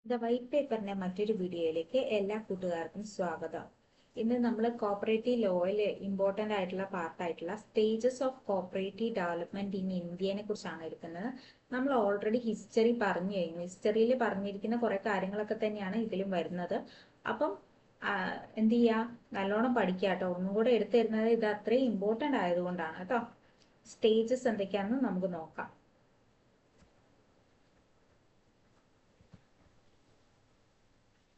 The white പേപ്പറിന്റെ മറ്റൊരു വീഡിയോയിലേക്ക് എല്ലാ കൂട്ടുകാർക്കും സ്വാഗതം. ഇന്ന് നമ്മൾ കോപ്പറേറ്റീവ് ലോയിൽ ഇമ്പോർട്ടൻ്റ് ആയിട്ടുള്ള പാർട്ടായിട്ടുള്ള stages of cooperative development in ഇന്ത്യനെ കുറിച്ചാണ് എടുക്കുന്നത്. നമ്മൾ ഓൾറെഡി ഹിസ്റ്ററി പറഞ്ഞു കഴിഞ്ഞു. ഹിസ്റ്ററിയിൽ പറഞ്ഞിരിക്കുന്ന കുറെ കാര്യങ്ങളൊക്കെ തന്നെയാണ് ഇതിലും വരുന്നത്. അപ്പം എന്ത് ചെയ്യുക, നല്ലോണം പഠിക്കുക കേട്ടോ. ഒന്നും കൂടെ എടുത്തു തരുന്നത് ഇത് അത്രയും ഇമ്പോർട്ടൻ്റ് ആയതുകൊണ്ടാണ് കേട്ടോ. സ്റ്റേജസ് എന്തൊക്കെയാണെന്ന് നമുക്ക് നോക്കാം.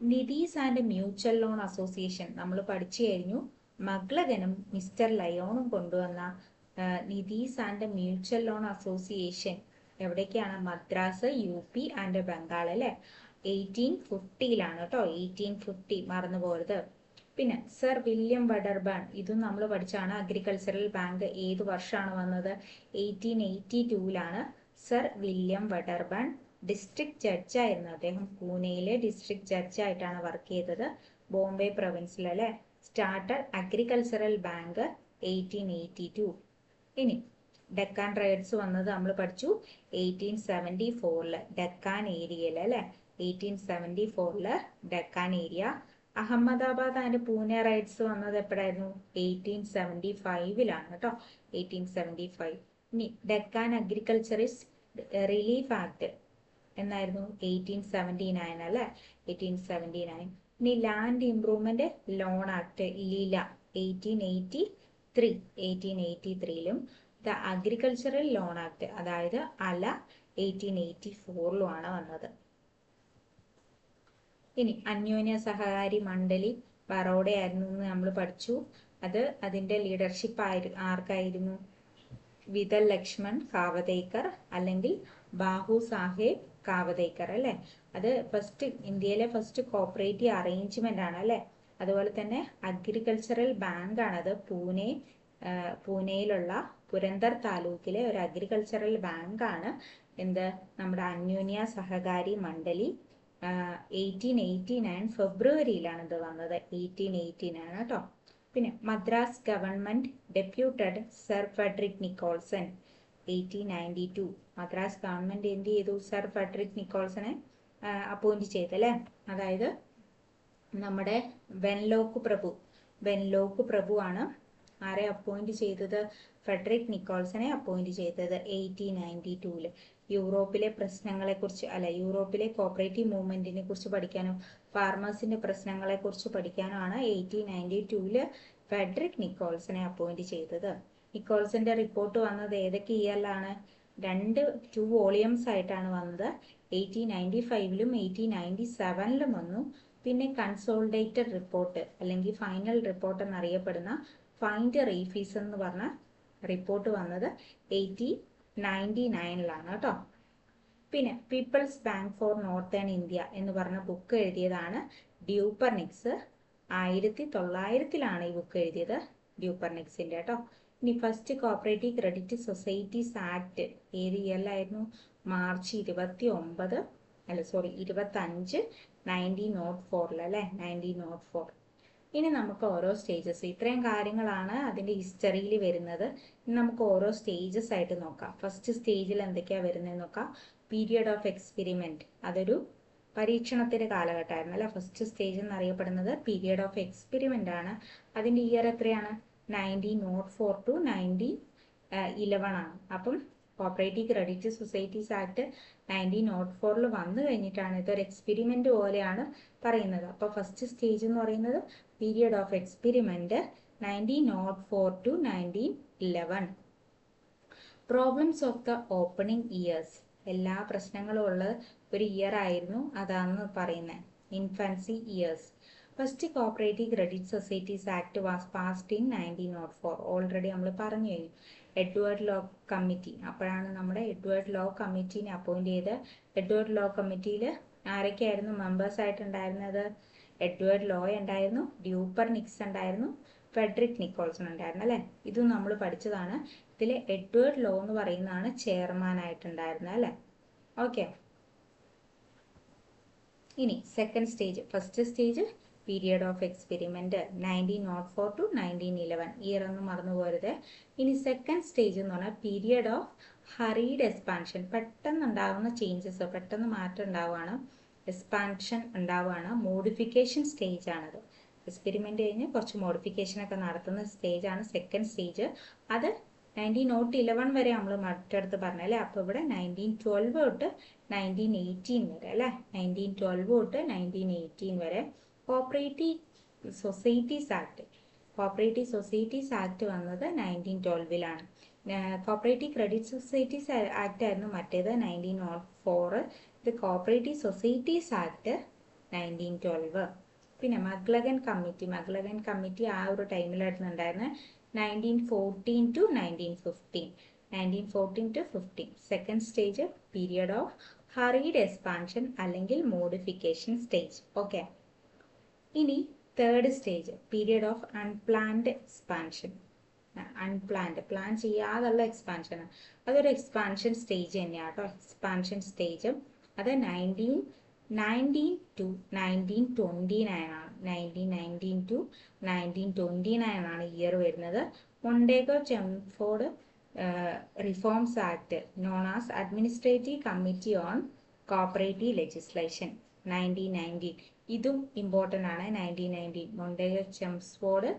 നിതീസ് ആൻഡ് മ്യൂച്വൽ ലോൺ അസോസിയേഷൻ നമ്മൾ പഠിച്ചു കഴിഞ്ഞു. മഗ്ലഗനും മിസ്റ്റർ ലയോണും കൊണ്ടുവന്ന നിതീസ് ആൻഡ് മ്യൂച്വൽ ലോൺ അസോസിയേഷൻ എവിടേക്കാണ്? മദ്രാസ്, UP ആൻഡ് ബംഗാൾ അല്ലെ. 1850 കേട്ടോ. 1850 മറന്നു പോരുത്. പിന്നെ സർ വില്യം വെഡർബൺ, ഇതും നമ്മൾ പഠിച്ചാണ്. അഗ്രികൾച്ചറൽ ബാങ്ക് ഏത് വർഷമാണ് വന്നത്? 1882 സർ വില്യം വെഡർബൺ ഡിസ്ട്രിക്ട് ജഡ്ജായിരുന്നു. അദ്ദേഹം പൂനെയിലെ ഡിസ്ട്രിക്ട് ജഡ്ജായിട്ടാണ് വർക്ക് ചെയ്തത്. ബോംബെ പ്രൊവിൻസിൽ അല്ലെ. Started agricultural bank 1882. ഇനി ഡെക്കാൻ റൈഡ്സ് വന്നത് നമ്മൾ പഠിച്ചു 1874 ഡെക്കാൻ ഏരിയയിൽ അല്ലെ. 1874 Deccan area. Ahmedabad and Pune rides വന്നത് എപ്പോഴായിരുന്നു? 1875 കേട്ടോ. 1875. ഇനി ഡെക്കാൻ അഗ്രികൾച്ചറിസ്റ്റ് റിലീഫ് ആക്ട് എന്നായിരുന്നു? 1879 അല്ലെ. 1879. ഇനി land improvement loan act Leela 1883. 1883 the agricultural loan act അതായത് അല 1884 വന്നത്. ഇനി അന്യോന്യ സഹകാരി മണ്ഡലി ബറോഡയായിരുന്നു എന്ന് നമ്മൾ പഠിച്ചു. അതിന്റെ ലീഡർഷിപ്പ് ആർക്കായിരുന്നു? വിതൽ ലക്ഷ്മൺ കാവതേക്കർ അല്ലെങ്കിൽ ബാഹു സാഹേബ് കാവതേക്കർ അല്ലെ. അത് ഇന്ത്യയിലെ ഫസ്റ്റ് കോപ്പറേറ്റീവ് അറേഞ്ച്മെന്റ് ആണ് അല്ലെ. അതുപോലെ തന്നെ അഗ്രികൾച്ചറൽ ബാങ്ക് ആണത്. പൂനെയിലുള്ള പുരന്ദർ താലൂക്കിലെ ഒരു അഗ്രികൾച്ചറൽ ബാങ്ക് ആണ് എന്ത്? നമ്മുടെ അന്യോന്യ സഹകാരി മണ്ഡലി. 1889 ഫെബ്രുവരിയിലാണ് ഇത് വന്നത്. 1889 കേട്ടോ. പിന്നെ Madras government deputed sir Federico Nicholson 1892. Madras government എന്ത് ചെയ്തു? സർ ഫെഡറിക് നിക്കോൾസനെ അപ്പോയിന്റ് ചെയ്തല്ലേ. അതായത് നമ്മുടെ വെൻലോക്ക് പ്രഭു ആണ് ആരെ അപ്പോയിന്റ് ചെയ്തത്? ഫെഡറിക് നിക്കോൾസനെ അപ്പോയിന്റ് ചെയ്തത് 1892. യൂറോപ്പിലെ പ്രശ്നങ്ങളെ കുറിച്ച് യൂറോപ്പിലെ കോപ്പറേറ്റീവ് മൂവ്മെന്റിനെ കുറിച്ച് പഠിക്കാനും ഫാർമേഴ്സിന്റെ പ്രശ്നങ്ങളെ കുറിച്ച് പഠിക്കാനും ആണ് 1892 ഫെഡറിക് നിക്കോൾസനെ അപ്പോയിന്റ് ചെയ്തത്. നിക്കോൾസന്റെ റിപ്പോർട്ട് വന്നത് ഏതൊക്കെ ഇയറിലാണ്? 2 വോളിയംസ് ആയിട്ടാണ് വന്നത്. 1895 1897 വന്നു. പിന്നെ കൺസോളിഡേറ്റഡ് റിപ്പോർട്ട് അല്ലെങ്കിൽ ഫൈനൽ റിപ്പോർട്ട് എന്നറിയപ്പെടുന്ന ഫൈൻഡ് റീഫീസ് എന്ന് പറഞ്ഞ റിപ്പോർട്ട് വന്നത് 1899 കേട്ടോ. പിന്നെ people's bank for northern India എന്ന് പറഞ്ഞ ബുക്ക് എഴുതിയതാണ് ഡ്യൂപ്പർനിക്സ്. 1900 ഈ ബുക്ക് എഴുതിയത് ഡ്യൂപ്പർനിക്സിന്റെ കേട്ടോ. ഇനി first cooperative credit societies act ഏത് ഇയറിലായിരുന്നു? മാർച്ച് 25 1904 അല്ലെ. 1904. ഇനി നമുക്ക് ഓരോ സ്റ്റേജസ്, ഇത്രയും കാര്യങ്ങളാണ് അതിന്റെ ഹിസ്റ്ററിയിൽ വരുന്നത്. ഇനി നമുക്ക് ഓരോ സ്റ്റേജസ് ആയിട്ട് നോക്കാം. ഫസ്റ്റ് സ്റ്റേജിൽ എന്തൊക്കെയാ വരുന്നത് നോക്കാം. പീരിയഡ് ഓഫ് എക്സ്പെരിമെന്റ്, അതൊരു പരീക്ഷണത്തിന്റെ കാലഘട്ടമായിരുന്നു അല്ലെ. ഫസ്റ്റ് സ്റ്റേജ് എന്നറിയപ്പെടുന്നത് പീരിയഡ് ഓഫ് എക്സ്പെരിമെന്റ് ആണ്. അതിന്റെ ഇയർ എത്രയാണ്? 1904 to 1911 ആണ്. അപ്പം കോപ്പറേറ്റീവ് ക്രെഡിറ്റ് സൊസൈറ്റീസ് ആക്ട് 1904 വന്നു കഴിഞ്ഞിട്ടാണ്. ഇതൊരു എക്സ്പെരിമെന്റ് പോലെയാണ് പറയുന്നത്. അപ്പൊ ഫസ്റ്റ് സ്റ്റേജ് എന്ന് പറയുന്നത് period of experiment 1904 to 1911. Problems of the opening years, എല്ലാ പ്രശ്നങ്ങളും ഉള്ള ഒരു ഇയർ ആയിരുന്നു അതാന്ന് പറയുന്നത്. Infancy years. First cooperative credit societies act was passed in 1904. Already നമ്മൾ പറഞ്ഞു കഴിഞ്ഞു. എഡ്വേർഡ് ലോ കമ്മിറ്റി, അപ്പോഴാണ് നമ്മുടെ എഡ്വേർഡ് ലോ കമ്മിറ്റീനെ അപ്പോയിന്റ് ചെയ്ത്. എഡ്വേർഡ് ലോ കമ്മിറ്റിയിൽ ആരൊക്കെയായിരുന്നു മെമ്പേഴ്സ് ആയിട്ടുണ്ടായിരുന്നത്? എഡ്വേർഡ് ലോ ഉണ്ടായിരുന്നു, ഡ്യൂപ്പർനിക്സ് ഉണ്ടായിരുന്നു, ഫെഡറിക് നിക്കോൾസൺ ഉണ്ടായിരുന്നു അല്ലെ. ഇതും നമ്മൾ പഠിച്ചതാണ്. ഇതിൽ എഡ്വേർഡ് ലോ എന്ന് പറയുന്നതാണ് ചെയർമാൻ ആയിട്ടുണ്ടായിരുന്നത് അല്ലെ. ഓക്കെ. ഇനി second stage. First stage period of experiment 1904 to 1911. Year ഒന്നും മറന്നു പോരുത്. ഇനി സെക്കൻഡ് സ്റ്റേജ് എന്ന് പറഞ്ഞാൽ പീരിയഡ് ഓഫ് ഹറീഡ് എക്സ്പാൻഷൻ, പെട്ടെന്ന് ഉണ്ടാകുന്ന ചേഞ്ചസ്, പെട്ടെന്ന് മാറ്റം ഉണ്ടാവുകയാണ്. എക്സ്പാൻഷൻ ഉണ്ടാവുകയാണ്. മോഡിഫിക്കേഷൻ സ്റ്റേജ് ആണത്. എക്സ്പെരിമെന്റ് കഴിഞ്ഞ് കുറച്ച് മോഡിഫിക്കേഷൻ ഒക്കെ നടത്തുന്ന സ്റ്റേജ് ആണ് സെക്കൻഡ് സ്റ്റേജ്. അത് 1901 വരെ നമ്മൾ മറ്റടുത്ത് പറഞ്ഞല്ലേ. അപ്പോൾ ഇവിടെ 1912 തൊട്ട് 1918 വരെ അല്ലേ. 1912 തൊട്ട് 1918 വരെ കോപ്പറേറ്റീവ് സൊസൈറ്റീസ് ആക്ട് വന്നത് 1912ലാണ്. കോപ്പറേറ്റീവ് ക്രെഡിറ്റ് സൊസൈറ്റീസ് ആക്ട് ആയിരുന്നു മറ്റേത് 1904. ഇത് കോപ്പറേറ്റീവ് സൊസൈറ്റീസ് ആക്ട് 1912. പിന്നെ മക്ലഗൻ കമ്മിറ്റി ആ ഒരു ടൈമിലായിരുന്നു ഉണ്ടായിരുന്നത്. 1914 to 1915. 1914 to 15. Second stage period of hurried expansion അല്ലെങ്കിൽ മോഡിഫിക്കേഷൻ സ്റ്റേജ്. ഓക്കെ. ഇനി third stage period of unplanned expansion. Plan ചെയ്യാതുള്ള എക്സ്പാൻഷൻ, അതൊരു എക്സ്പാൻഷൻ സ്റ്റേജ് തന്നെയാണ് കേട്ടോ. എക്സ്പാൻഷൻ സ്റ്റേജ് അത് 1919 to 1929 ആണ്. 1919 to 1929 ആണ് ഇയർ വരുന്നത്. Montagu Chelmsford reforms act known as administrative committee on cooperative legislation 1919. ഇതും ഇമ്പോർട്ടൻ്റ് ആണ്. 1919 മൊണ്ടേഗോ ചെംഫോർഡ്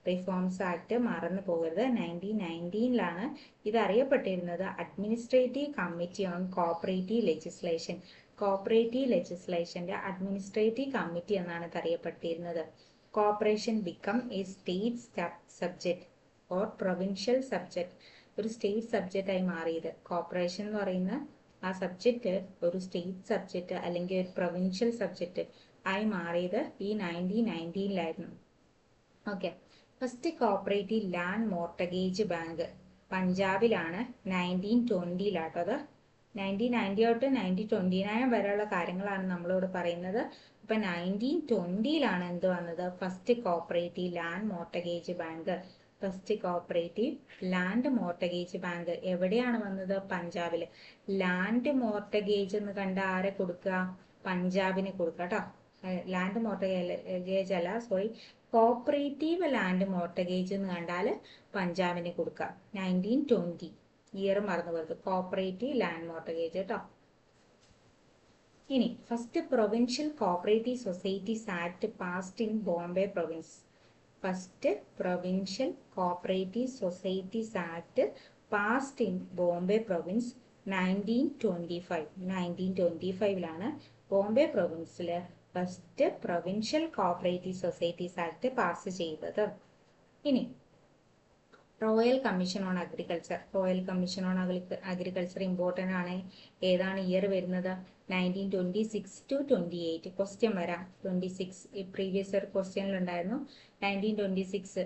റിഫോംസ് ആക്ട് മറന്നു പോകരുത്. 1919ലാണ് ഇത് അറിയപ്പെട്ടിരുന്നത് administrative committee on cooperative legislation. Cooperative ലെജിസ്ലേഷന്റെ അഡ്മിനിസ്ട്രേറ്റീവ് കമ്മിറ്റി എന്നാണ് ഇത് അറിയപ്പെട്ടിരുന്നത്. Corporation become a state subject or provincial subject. ഒരു സ്റ്റേറ്റ് സബ്ജക്റ്റ് ആയി മാറിയത്. കോർപ്പറേഷൻ എന്ന് പറയുന്ന ആ സബ്ജക്റ്റ് ഒരു സ്റ്റേറ്റ് സബ്ജക്റ്റ് അല്ലെങ്കിൽ ഒരു പ്രൊവിൻഷ്യൽ സബ്ജക്റ്റ് ആയി മാറിയത് ഈ 1919ലായിരുന്നു. Okay. First cooperative land mortgage bank പഞ്ചാബിലാണ് 1920ലാട്ടോ. അത് 1990 തൊട്ട് 1929 വരെയുള്ള കാര്യങ്ങളാണ് നമ്മളോട് പറയുന്നത്. അപ്പൊ 1920ലാണ് എന്ത് വന്നത്? First cooperative land mortgage bank എവിടെയാണ് വന്നത്? പഞ്ചാബില്. ലാൻഡ് മോർട്ടഗേജ് എന്ന് കണ്ട ആരെ കൊടുക്കുക? പഞ്ചാബിന് കൊടുക്കുക കേട്ടോ. ലാൻഡ് മോർട്ടഗേജ് അല്ല, സോറി, കോപ്പറേറ്റീവ് ലാൻഡ് മോർട്ടഗേജ് എന്ന് കണ്ടാൽ പഞ്ചാബിന് കൊടുക്കുക. 1920 ഇയർ മറന്നു പോയത്. കോപ്പറേറ്റീവ് ലാൻഡ് മോർട്ടഗേജ് കേട്ടോ. ഇനി first provincial cooperative societies act passed in Bombay province. First provincial cooperative societies act passed in Bombay province 1925ലാണ് ബോംബെ പ്രൊവിൻസിൽ first provincial cooperative societies act pass ചെയ്തത്. ഇനി royal commission on agriculture important ആണ്. ഏതാണ് ഇയർ വരുന്നത്? 1926 to 28. Question വരാം. 26 പ്രീവിയസ് ഇയർ ക്വസ്റ്റ്യനിലുണ്ടായിരുന്നു. 1926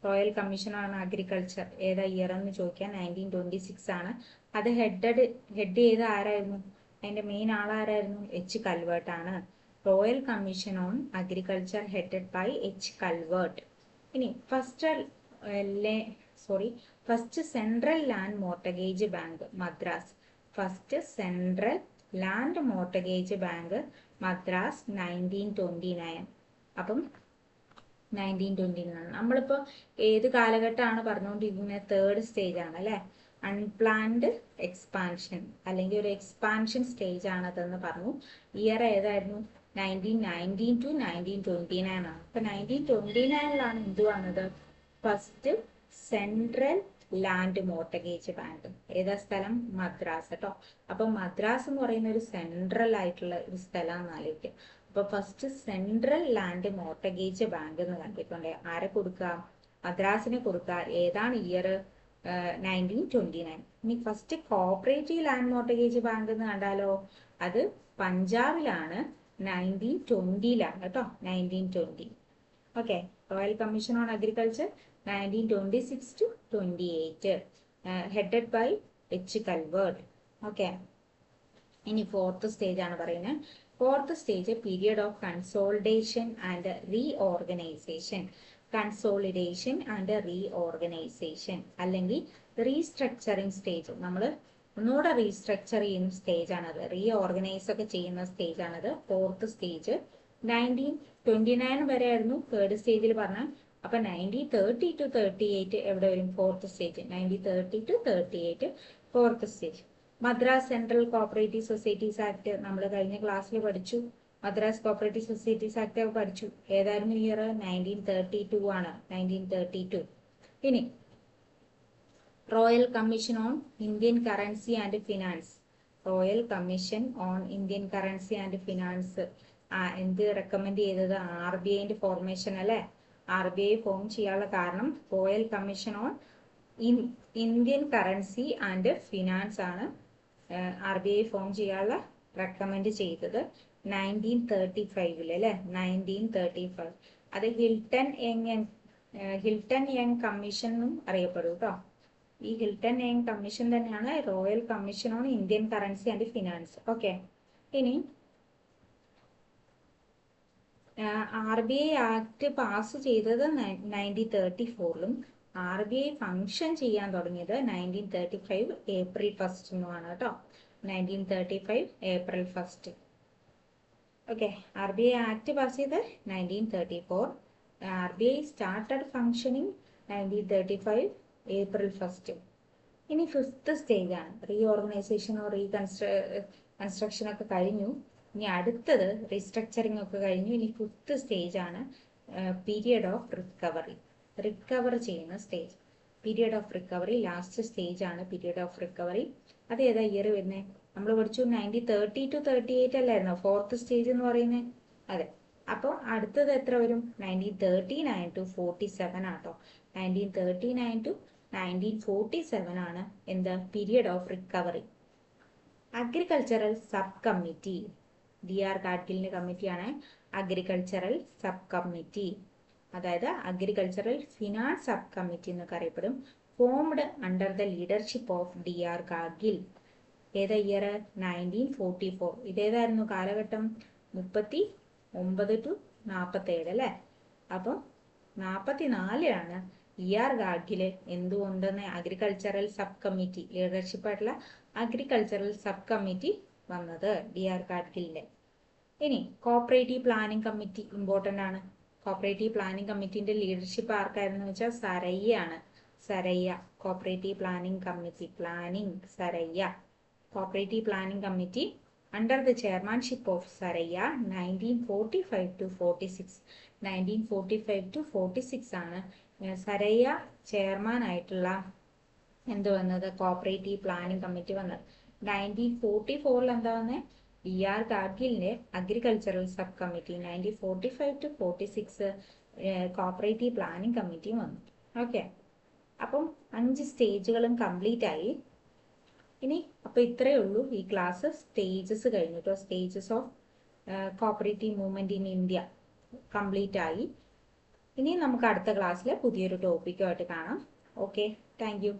royal commission on agriculture ഏതാ ഇയർ എന്ന് ചോദിക്കാൻ 1926 ആണ്. അത് ഹെഡ് ചെയ്ത ആരായിരുന്നു? അതിന്റെ മെയിൻ ആളാരായിരുന്നു? എച്ച് കൽവേർട്ട് ആണ്. Royal commission on agriculture headed by H Calvert. ഇനി first central land mortgage bank Madras. First central land mortgage bank Madras 1929. അപ്പം 1929 നമ്മളിപ്പോൾ ഏത് കാലഘട്ടമാണ് പറഞ്ഞുകൊണ്ടിരിക്കുന്നത്? തേർഡ് സ്റ്റേജ് ആണ് അല്ലേ. അൺപ്ലാൻഡ് എക്സ്പാൻഷൻ അല്ലെങ്കിൽ ഒരു എക്സ്പാൻഷൻ സ്റ്റേജ് ആണതെന്ന് പറഞ്ഞു. ഇയർ ഏതായിരുന്നു? 1919 to 1929 ആണ്. അപ്പൊ 1929ലാണ് എന്ത് വന്നത്? First central land mortgage bank. ഏതാ സ്ഥലം? മദ്രാസ് കേട്ടോ. അപ്പൊ മദ്രാസ് എന്ന് പറയുന്ന ഒരു സെൻട്രൽ ആയിട്ടുള്ള ഒരു സ്ഥലമാണെന്ന് ആലോചിക്കുക. അപ്പൊ first central land mortgage bank എന്ന് കണ്ടിട്ടുണ്ട്. ആരെ കൊടുക്കുക? മദ്രാസിന് കൊടുക്കുക. ഏതാണ് ഇയർ? 1929. ഇനി first cooperative land mortgage bank എന്ന് കണ്ടാലോ, അത് പഞ്ചാബിലാണ്. 1920ലാണ് കേട്ടോ. 1920. Okay. Royal commission on agriculture 1926 to 28 headed by H Calvert. Okay. ഇനി ഫോർത്ത് സ്റ്റേജ് ആണ് പറയുന്നത്. Fourth stage period of consolidation and reorganisation അല്ലെങ്കിൽ റീസ്ട്രക്ചറിങ് സ്റ്റേജ്. നമ്മൾ ഒന്നുകൂടെ റീസ്ട്രക്ചർ ചെയ്യുന്ന സ്റ്റേജ് ആണത്. റീഓർഗനൈസ് ഒക്കെ ചെയ്യുന്ന സ്റ്റേജ് ആണത്. ഫോർത്ത് സ്റ്റേജ് 1929 വരെ ആയിരുന്നു തേർഡ് സ്റ്റേജിൽ പറഞ്ഞ. അപ്പൊ 1930 to 38 എവിടെ വരും? Fourth stage. 1930 to 38 fourth stage. Madras central cooperative societies act നമ്മൾ കഴിഞ്ഞ ക്ലാസ്സിൽ പഠിച്ചു. മദ്രാസ് കോപ്പറേറ്റീവ് സൊസൈറ്റീസ് ആക്ട് പഠിച്ചു. ഏതായിരുന്നു ഇയർ? 1932 ആണ്. 1932. ഇനി royal commission on Indian currency and finance. Royal commission on Indian currency and finance എന്ത് റെക്കമെൻഡ് ചെയ്തത്? RBIന്റെ ഫോർമേഷൻ അല്ലെ. RBI ഫോം ചെയ്യാനുള്ള കാരണം royal commission on Indian currency and finance ആണ് RBI ഫോം ചെയ്യാനുള്ള റെക്കമെൻഡ് ചെയ്തത് 1935 അല്ലെ. 1935. അത് ഹിൽട്ടൺ യങ് കമ്മീഷൻ എന്നും അറിയപ്പെടും കേട്ടോ. ഈ ഹിൽട്ടൺ യങ് കമ്മീഷൻ തന്നെയാണ് royal commission on Indian currency and finance. Okay. ഇനി RBI ആക്ട് പാസ് ചെയ്തത് 1934ലും RBI ഫംഗ്ഷൻ ചെയ്യാൻ തുടങ്ങിയത് 1935 ഏപ്രിൽ 1 കേട്ടോ. 1935 April 1. Okay. RBI act pass ചെയ്ത് 1934. RBI started functioning 1935 April 1. ഇനി 5th സ്റ്റേജ് ആണ്. റീഓർഗനൈസേഷനോ കൺസ്ട്രക്ഷൻ ഒക്കെ കഴിഞ്ഞു. ഇനി അടുത്തത് റീസ്ട്രക്ചറിങ് ഒക്കെ കഴിഞ്ഞു. ഇനി 5th സ്റ്റേജ് ആണ് പീരിയഡ് ഓഫ് റിക്കവറി. റിക്കവർ ചെയ്യുന്ന stage. Period of recovery last stage ആണ് പീരിയഡ് ഓഫ് റിക്കവറി. അത് ഏതാ ഇയർ വരുന്നത്? നമ്മൾ പഠിച്ചു 1930 to 38 അല്ലായിരുന്നോ 4th സ്റ്റേജ് എന്ന് പറയുന്നത്? അതെ. അപ്പോൾ അടുത്തത് എത്ര വരും? 1939 to 47 ആട്ടോ. 1939 to 1947 ആണ് എന്ത്? Period of recovery. Agricultural sub committee. DR ഗാഡ്ഗിലിന്റെ കമ്മിറ്റിയാണ് അഗ്രികൾച്ചറൽ സബ് കമ്മിറ്റി. അതായത് അഗ്രികൾച്ചറൽ ഫിനാൻസ് സബ് കമ്മിറ്റി എന്നൊക്കെ അറിയപ്പെടും. Formed under the leadership of DR Gadgil. ഏതാ ഇയർ? 1944. ഇതേതായിരുന്നു കാലഘട്ടം? 39 to 47 അല്ലേ. അപ്പം 44ലാണ് DR ഗാഡ്ഗില് എന്തുകൊണ്ടെന്ന് അഗ്രികൾച്ചറൽ സബ് കമ്മിറ്റി ലീഡർഷിപ്പ് ആയിട്ടുള്ള അഗ്രികൾച്ചറൽ സബ് കമ്മിറ്റി വന്നത് DR ഗാഡ്ഗിലിന്റെ. ഇനി കോപ്പറേറ്റീവ് പ്ലാനിംഗ് കമ്മിറ്റി ഇമ്പോർട്ടന്റ് ആണ്. കോപ്പറേറ്റീവ് പ്ലാനിംഗ് കമ്മിറ്റിന്റെ ലീഡർഷിപ്പ് ആർക്കായിരുന്നു വെച്ചാൽ സരയ്യ ആണ്. Saraiya. Cooperative planning committee. Planning Saraiya. Cooperative planning committee under the chairmanship of Saraiya 1945 to 46. 1945 to 46 ആണ് സരയ്യ ചെയർമാൻ ആയിട്ടുള്ള എന്ത് വന്നത്? കോപ്പറേറ്റീവ് പ്ലാനിംഗ് കമ്മിറ്റി വന്നത്. 1944 എന്താ വന്നത്? DR ഗാഡ്ഗിലിന്റെ agricultural sub committee. 1945 to 46 cooperative planning committee വന്നു. ഓക്കെ. അപ്പം 5 സ്റ്റേജുകളും കംപ്ലീറ്റ് ആയി. ഇനി അപ്പൊ ഇത്രയേ ഉള്ളൂ ഈ ക്ലാസ്. സ്റ്റേജസ് കഴിഞ്ഞു കേട്ടോ. Stages of cooperative movement in India complete ആയി. ഇനി നമുക്ക് അടുത്ത ക്ലാസ്സിൽ പുതിയൊരു ടോപ്പിക്കുമായിട്ട് കാണാം. ഓക്കെ. Thank you.